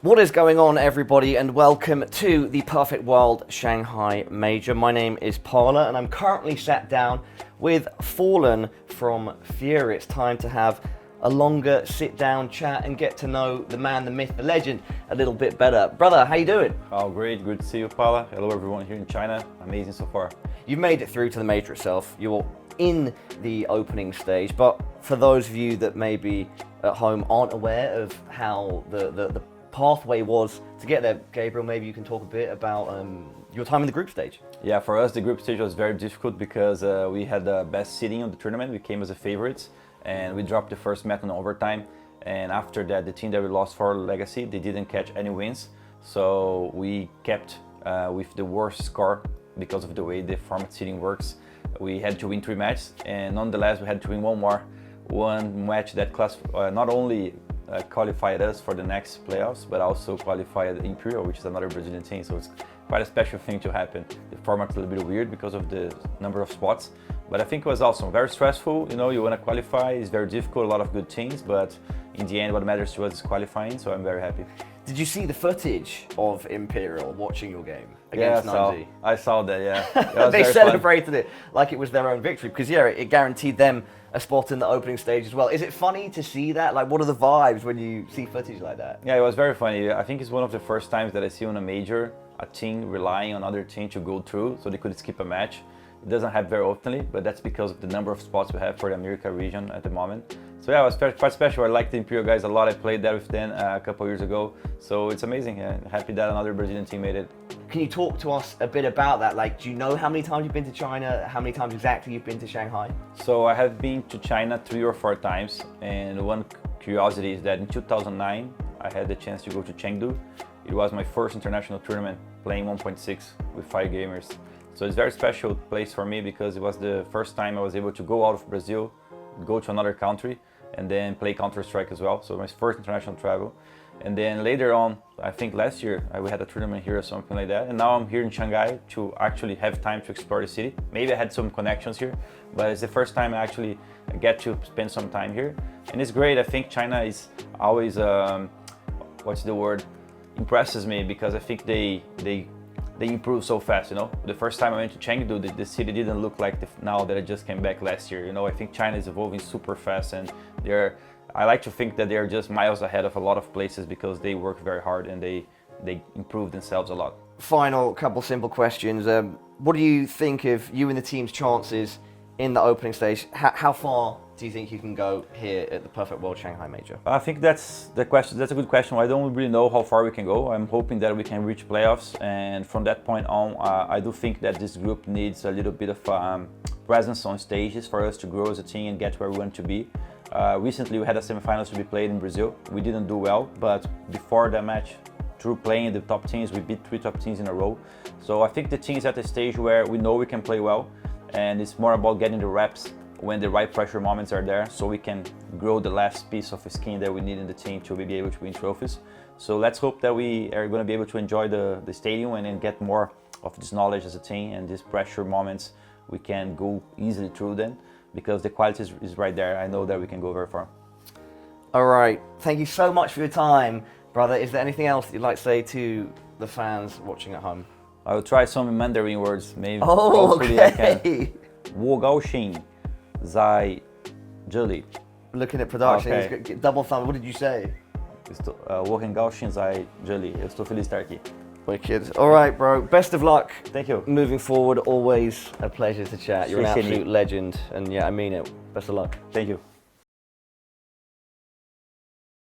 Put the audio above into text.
What is going on, everybody, and welcome to the Perfect World Shanghai Major. My name is Paula, and I'm currently sat down with Fallen from Furia. It's time to have a longer sit-down chat and get to know the man, the myth, the legend a little bit better. Brother, how you doing? Oh, great. Good to see you, Paula. Hello, everyone here in China. Amazing so far. You've made it through to the Major itself. You're in the opening stage, but for those of you that maybe at home aren't aware of how the pathway was to get there, Gabriel, maybe you can talk a bit about your time in the group stage. Yeah, for us, the group stage was very difficult because we had the best seeding of the tournament. We came as the favorites, and we dropped the first match in overtime. And after that, the team that we lost for Legacy, they didn't catch any wins. So we kept with the worst score because of the way the format seeding works. We had to win 3 matches, and nonetheless, we had to win one match that not only qualified us for the next playoffs, but also qualified Imperial, which is another Brazilian team. So it's quite a special thing to happen. The format's a little bit weird because of the number of spots, but I think it was awesome. Very stressful, you want to qualify, it's very difficult, a lot of good teams, but in the end what matters to us is qualifying, so I'm very happy. Did you see the footage of Imperial watching your game against 9Z? I saw that, yeah. They celebrated it like it was their own victory because, yeah, it guaranteed them a spot in the opening stage as well. Is it funny to see that? Like, what are the vibes when you see footage like that? Yeah, it was very funny. I think it's one of the first times that I see on a major a team relying on other team to go through so they could skip a match. It doesn't happen very often, but that's because of the number of spots we have for the America region at the moment. So yeah, it was quite special. I like the Imperial guys a lot. I played there with them a couple years ago. So it's amazing. Yeah. Happy that another Brazilian team made it. Can you talk to us a bit about that? Like, do you know how many times you've been to China? How many times exactly you've been to Shanghai? So I have been to China 3 or 4 times. And one curiosity is that in 2009, I had the chance to go to Chengdu. It was my first international tournament, playing 1.6 with 5 gamers. So it's a very special place for me because it was the first time I was able to go out of Brazil, go to another country, and then play Counter-Strike as well. So my first international travel. And then later on, I think last year, we had a tournament here or something like that. And now I'm here in Shanghai to actually have time to explore the city. Maybe I had some connections here, but it's the first time I actually get to spend some time here. And it's great. I think China is always, impresses me because I think they improve so fast, The first time I went to Chengdu, the city didn't look like now that I just came back last year, I think China is evolving super fast, and I like to think that they're just miles ahead of a lot of places because they work very hard and they improve themselves a lot. Final couple simple questions. What do you think of you and the team's chances in the opening stage? How far do you think you can go here at the Perfect World Shanghai Major? I think that's the question. That's a good question. I don't really know how far we can go. I'm hoping that we can reach playoffs, and from that point on, I do think that this group needs a little bit of presence on stages for us to grow as a team and get where we want to be. Recently, we had a semifinals to be played in Brazil. We didn't do well, but before that match, through playing the top teams, we beat 3 top teams in a row. So I think the team is at a stage where we know we can play well, and it's more about getting the reps when the right pressure moments are there, so we can grow the last piece of skin that we need in the team to be able to win trophies. So let's hope that we are going to be able to enjoy the stadium and then get more of this knowledge as a team, and these pressure moments we can go easily through them because the quality is right there. I know that we can go very far. All right, thank you so much for your time, brother. Is there anything else that you'd like to say to the fans watching at home? I will try some Mandarin words, maybe. Oh, hopefully okay. I can. 我高兴在这里. Looking at production, Okay. double thumb. What did you say? 我很高兴在这里. Eu estou feliz de estar aqui. Wicked. All right, bro. Best of luck. Thank you. Moving forward, always a pleasure to chat. You're an 谢谢你。 absolute legend, and yeah, I mean it. Best of luck. Thank you.